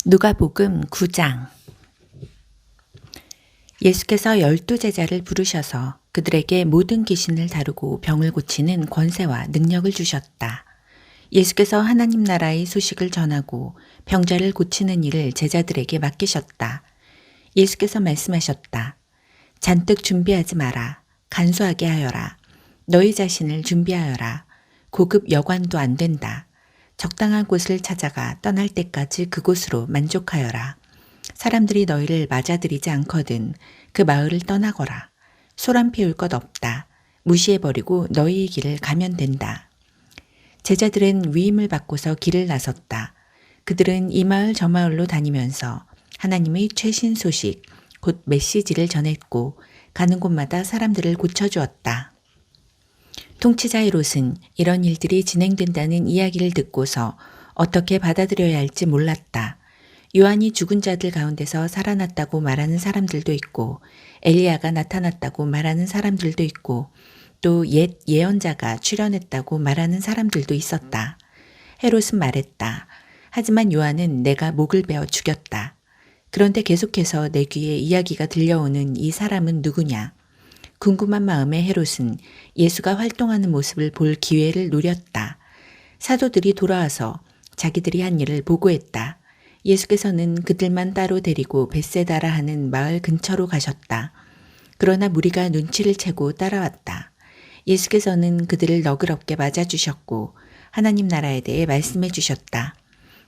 누가복음 9장. 예수께서 12제자를 부르셔서 그들에게 모든 귀신을 다루고 병을 고치는 권세와 능력을 주셨다. 예수께서 하나님 나라의 소식을 전하고 병자를 고치는 일을 제자들에게 맡기셨다. 예수께서 말씀하셨다. 잔뜩 준비하지 마라. 간소하게 하여라. 너희 자신을 준비하여라. 고급 여관도 안 된다. 적당한 곳을 찾아가 떠날 때까지 그곳으로 만족하여라. 사람들이 너희를 맞아들이지 않거든 그 마을을 떠나거라. 소란 피울 것 없다. 무시해버리고 너희의 길을 가면 된다. 제자들은 위임을 받고서 길을 나섰다. 그들은 이 마을 저 마을로 다니면서 하나님의 최신 소식, 곧 메시지를 전했고 가는 곳마다 사람들을 고쳐주었다. 통치자 헤롯은 이런 일들이 진행된다는 이야기를 듣고서 어떻게 받아들여야 할지 몰랐다. 요한이 죽은 자들 가운데서 살아났다고 말하는 사람들도 있고 엘리야가 나타났다고 말하는 사람들도 있고 또 옛 예언자가 출현했다고 말하는 사람들도 있었다. 헤롯은 말했다. 하지만 요한은 내가 목을 베어 죽였다. 그런데 계속해서 내 귀에 이야기가 들려오는 이 사람은 누구냐? 궁금한 마음에 헤롯은 예수가 활동하는 모습을 볼 기회를 노렸다. 사도들이 돌아와서 자기들이 한 일을 보고했다. 예수께서는 그들만 따로 데리고 벳세다라 하는 마을 근처로 가셨다. 그러나 무리가 눈치를 채고 따라왔다. 예수께서는 그들을 너그럽게 맞아주셨고 하나님 나라에 대해 말씀해 주셨다.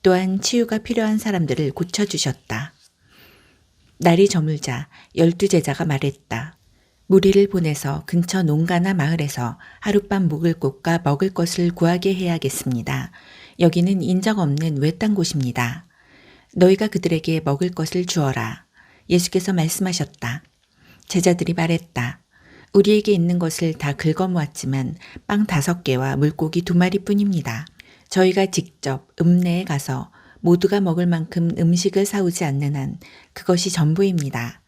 또한 치유가 필요한 사람들을 고쳐주셨다. 날이 저물자 12제자가 말했다. 무리를 보내서 근처 농가나 마을에서 하룻밤 묵을 곳과 먹을 것을 구하게 해야겠습니다. 여기는 인적 없는 외딴 곳입니다. 너희가 그들에게 먹을 것을 주어라. 예수께서 말씀하셨다. 제자들이 말했다. 우리에게 있는 것을 다 긁어모았지만 빵 5개와 물고기 2마리뿐입니다. 저희가 직접 읍내에 가서 모두가 먹을 만큼 음식을 사오지 않는 한 그것이 전부입니다.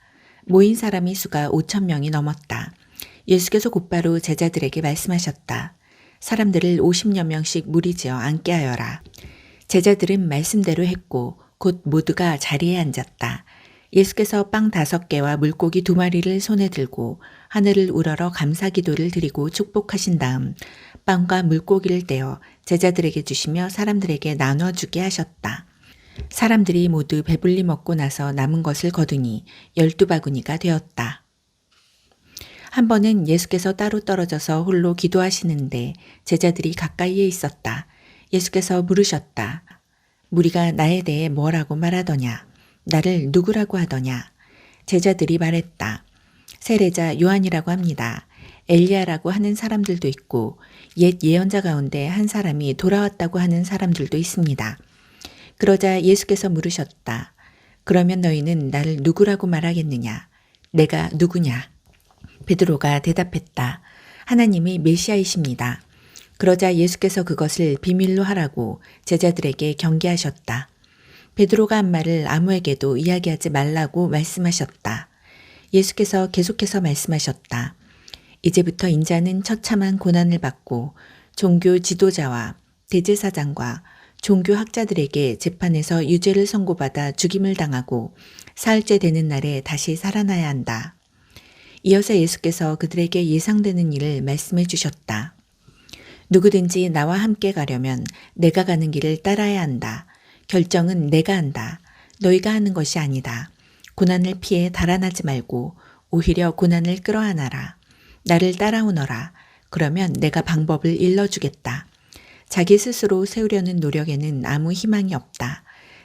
모인 사람의 수가 5,000명이 넘었다. 예수께서 곧바로 제자들에게 말씀하셨다. 사람들을 50여 명씩 무리지어 앉게 하여라. 제자들은 말씀대로 했고 곧 모두가 자리에 앉았다. 예수께서 빵 5개와 물고기 2마리를 손에 들고 하늘을 우러러 감사기도를 드리고 축복하신 다음 빵과 물고기를 떼어 제자들에게 주시며 사람들에게 나눠주게 하셨다. 사람들이 모두 배불리 먹고 나서 남은 것을 거두니 12바구니가 되었다. 한 번은 예수께서 따로 떨어져서 홀로 기도하시는데 제자들이 가까이에 있었다. 예수께서 물으셨다. 무리가 나에 대해 뭐라고 말하더냐? 나를 누구라고 하더냐? 제자들이 말했다. 세례자 요한이라고 합니다. 엘리야라고 하는 사람들도 있고 옛 예언자 가운데 한 사람이 돌아왔다고 하는 사람들도 있습니다. 그러자 예수께서 물으셨다. 그러면 너희는 나를 누구라고 말하겠느냐? 내가 누구냐? 베드로가 대답했다. 하나님이 메시아이십니다. 그러자 예수께서 그것을 비밀로 하라고 제자들에게 경계하셨다. 베드로가 한 말을 아무에게도 이야기하지 말라고 말씀하셨다. 예수께서 계속해서 말씀하셨다. 이제부터 인자는 처참한 고난을 받고 종교 지도자와 대제사장과 종교학자들에게 재판에서 유죄를 선고받아 죽임을 당하고 사흘째 되는 날에 다시 살아나야 한다. 이어서 예수께서 그들에게 예상되는 일을 말씀해 주셨다. 누구든지 나와 함께 가려면 내가 가는 길을 따라야 한다. 결정은 내가 한다. 너희가 하는 것이 아니다. 고난을 피해 달아나지 말고 오히려 고난을 끌어안아라. 나를 따라오너라. 그러면 내가 방법을 일러주겠다. 자기 스스로 세우려는 노력에는 아무 희망이 없다.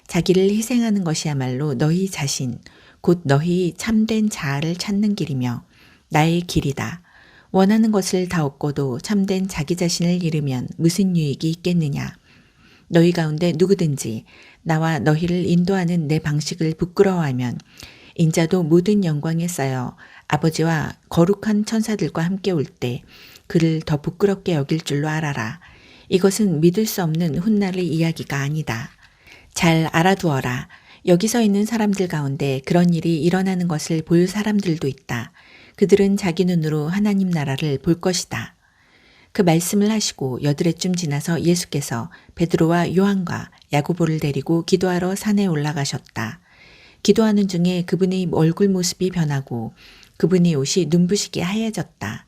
자기를 희생하는 것이야말로 너희 자신, 곧 너희 참된 자아를 찾는 길이며 나의 길이다. 원하는 것을 다 얻고도 참된 자기 자신을 잃으면 무슨 유익이 있겠느냐. 너희 가운데 누구든지 나와 너희를 인도하는 내 방식을 부끄러워하면 인자도 모든 영광에 쌓여 아버지와 거룩한 천사들과 함께 올 때 그를 더 부끄럽게 여길 줄로 알아라. 이것은 믿을 수 없는 훗날의 이야기가 아니다. 잘 알아두어라. 여기 서 있는 사람들 가운데 그런 일이 일어나는 것을 볼 사람들도 있다. 그들은 자기 눈으로 하나님 나라를 볼 것이다. 그 말씀을 하시고 여드레쯤 지나서 예수께서 베드로와 요한과 야고보를 데리고 기도하러 산에 올라가셨다. 기도하는 중에 그분의 얼굴 모습이 변하고 그분의 옷이 눈부시게 하얘졌다.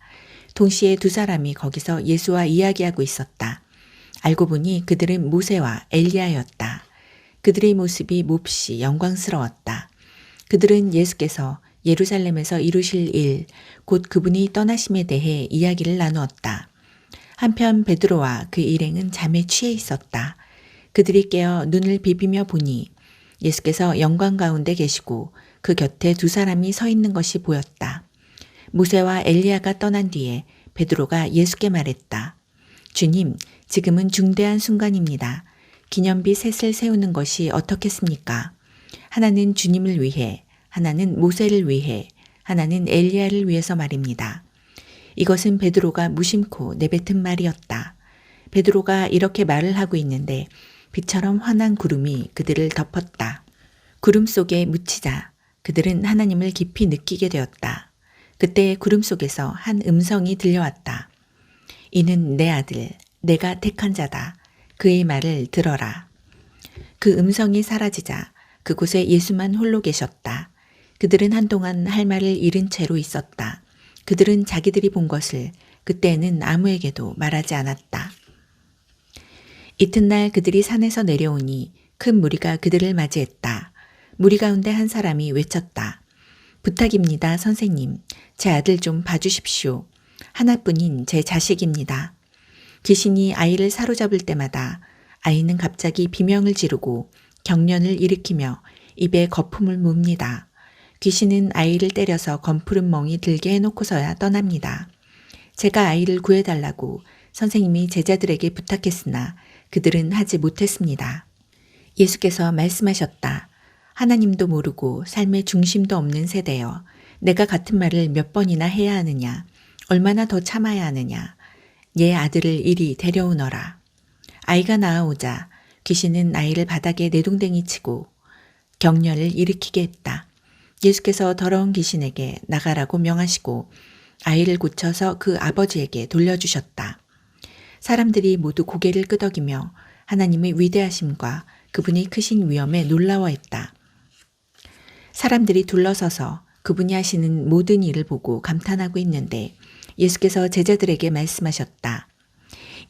동시에 두 사람이 거기서 예수와 이야기하고 있었다. 알고 보니 그들은 모세와 엘리야였다. 그들의 모습이 몹시 영광스러웠다. 그들은 예수께서 예루살렘에서 이루실 일, 곧 그분이 떠나심에 대해 이야기를 나누었다. 한편 베드로와 그 일행은 잠에 취해 있었다. 그들이 깨어 눈을 비비며 보니 예수께서 영광 가운데 계시고 그 곁에 두 사람이 서 있는 것이 보였다. 모세와 엘리야가 떠난 뒤에 베드로가 예수께 말했다. 주님, 지금은 중대한 순간입니다. 기념비 셋을 세우는 것이 어떻겠습니까? 하나는 주님을 위해, 하나는 모세를 위해, 하나는 엘리야를 위해서 말입니다. 이것은 베드로가 무심코 내뱉은 말이었다. 베드로가 이렇게 말을 하고 있는데 빛처럼 환한 구름이 그들을 덮었다. 구름 속에 묻히자 그들은 하나님을 깊이 느끼게 되었다. 그때 구름 속에서 한 음성이 들려왔다. 이는 내 아들, 내가 택한 자다. 그의 말을 들어라. 그 음성이 사라지자 그곳에 예수만 홀로 계셨다. 그들은 한동안 할 말을 잃은 채로 있었다. 그들은 자기들이 본 것을 그때는 아무에게도 말하지 않았다. 이튿날 그들이 산에서 내려오니 큰 무리가 그들을 맞이했다. 무리 가운데 한 사람이 외쳤다. 부탁입니다, 선생님. 제 아들 좀 봐주십시오. 하나뿐인 제 자식입니다. 귀신이 아이를 사로잡을 때마다 아이는 갑자기 비명을 지르고 경련을 일으키며 입에 거품을 뭅니다. 귀신은 아이를 때려서 검푸른 멍이 들게 해놓고서야 떠납니다. 제가 아이를 구해달라고 선생님이 제자들에게 부탁했으나 그들은 하지 못했습니다. 예수께서 말씀하셨다. 하나님도 모르고 삶의 중심도 없는 세대여, 내가 같은 말을 몇 번이나 해야 하느냐, 얼마나 더 참아야 하느냐, 얘 아들을 이리 데려오너라. 아이가 나아오자 귀신은 아이를 바닥에 내동댕이 치고 경련을 일으키게 했다. 예수께서 더러운 귀신에게 나가라고 명하시고 아이를 고쳐서 그 아버지에게 돌려주셨다. 사람들이 모두 고개를 끄덕이며 하나님의 위대하심과 그분이 크신 위엄에 놀라워했다. 사람들이 둘러서서 그분이 하시는 모든 일을 보고 감탄하고 있는데 예수께서 제자들에게 말씀하셨다.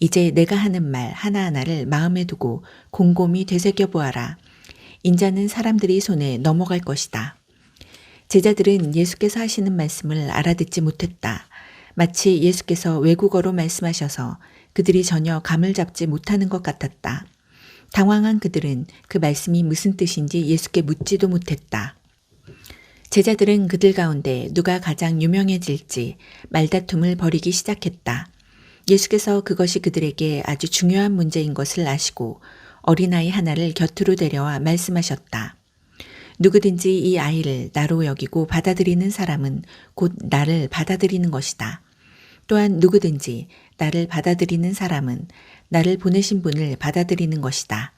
이제 내가 하는 말 하나하나를 마음에 두고 곰곰이 되새겨 보아라. 인자는 사람들이 손에 넘어갈 것이다. 제자들은 예수께서 하시는 말씀을 알아듣지 못했다. 마치 예수께서 외국어로 말씀하셔서 그들이 전혀 감을 잡지 못하는 것 같았다. 당황한 그들은 그 말씀이 무슨 뜻인지 예수께 묻지도 못했다. 제자들은 그들 가운데 누가 가장 유명해질지 말다툼을 벌이기 시작했다. 예수께서 그것이 그들에게 아주 중요한 문제인 것을 아시고 어린아이 하나를 곁으로 데려와 말씀하셨다. 누구든지 이 아이를 나로 여기고 받아들이는 사람은 곧 나를 받아들이는 것이다. 또한 누구든지 나를 받아들이는 사람은 나를 보내신 분을 받아들이는 것이다.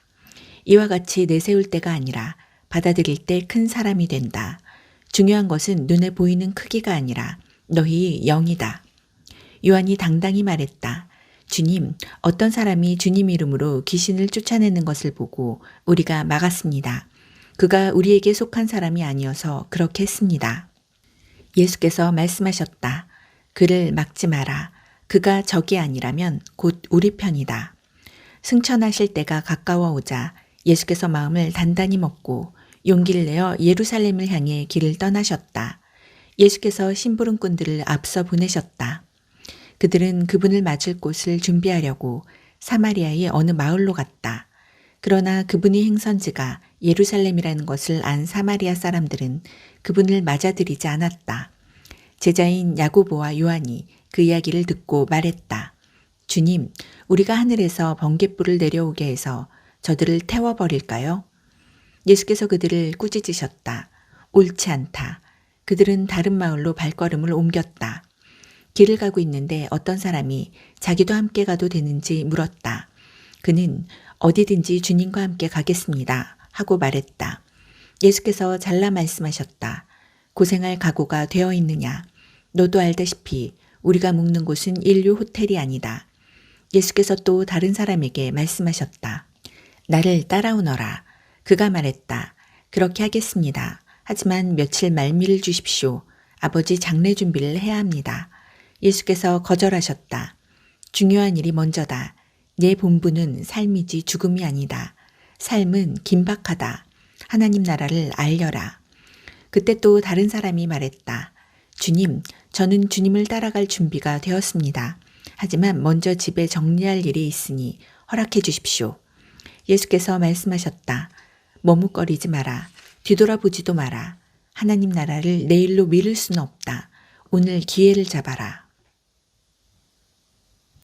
이와 같이 내세울 때가 아니라 받아들일 때 큰 사람이 된다. 중요한 것은 눈에 보이는 크기가 아니라 너희 영이다. 요한이 당당히 말했다. 주님, 어떤 사람이 주님 이름으로 귀신을 쫓아내는 것을 보고 우리가 막았습니다. 그가 우리에게 속한 사람이 아니어서 그렇게 했습니다. 예수께서 말씀하셨다. 그를 막지 마라. 그가 적이 아니라면 곧 우리 편이다. 승천하실 때가 가까워 오자 예수께서 마음을 단단히 먹고 용기를 내어 예루살렘을 향해 길을 떠나셨다. 예수께서 심부름꾼들을 앞서 보내셨다. 그들은 그분을 맞을 곳을 준비하려고 사마리아의 어느 마을로 갔다. 그러나 그분이 행선지가 예루살렘이라는 것을 안 사마리아 사람들은 그분을 맞아들이지 않았다. 제자인 야고보와 요한이 그 이야기를 듣고 말했다. 주님, 우리가 하늘에서 번갯불을 내려오게 해서 저들을 태워버릴까요? 예수께서 그들을 꾸짖으셨다. 옳지 않다. 그들은 다른 마을로 발걸음을 옮겼다. 길을 가고 있는데 어떤 사람이 자기도 함께 가도 되는지 물었다. 그는 어디든지 주님과 함께 가겠습니다. 하고 말했다. 예수께서 잘라 말씀하셨다. 고생할 각오가 되어 있느냐. 너도 알다시피 우리가 묵는 곳은 인류 호텔이 아니다. 예수께서 또 다른 사람에게 말씀하셨다. 나를 따라오너라. 그가 말했다. 그렇게 하겠습니다. 하지만 며칠 말미를 주십시오. 아버지 장례 준비를 해야 합니다. 예수께서 거절하셨다. 중요한 일이 먼저다. 내 본분은 삶이지 죽음이 아니다. 삶은 긴박하다. 하나님 나라를 알려라. 그때 또 다른 사람이 말했다. 주님, 저는 주님을 따라갈 준비가 되었습니다. 하지만 먼저 집에 정리할 일이 있으니 허락해 주십시오. 예수께서 말씀하셨다. 머뭇거리지 마라. 뒤돌아보지도 마라. 하나님 나라를 내일로 미룰 수는 없다. 오늘 기회를 잡아라.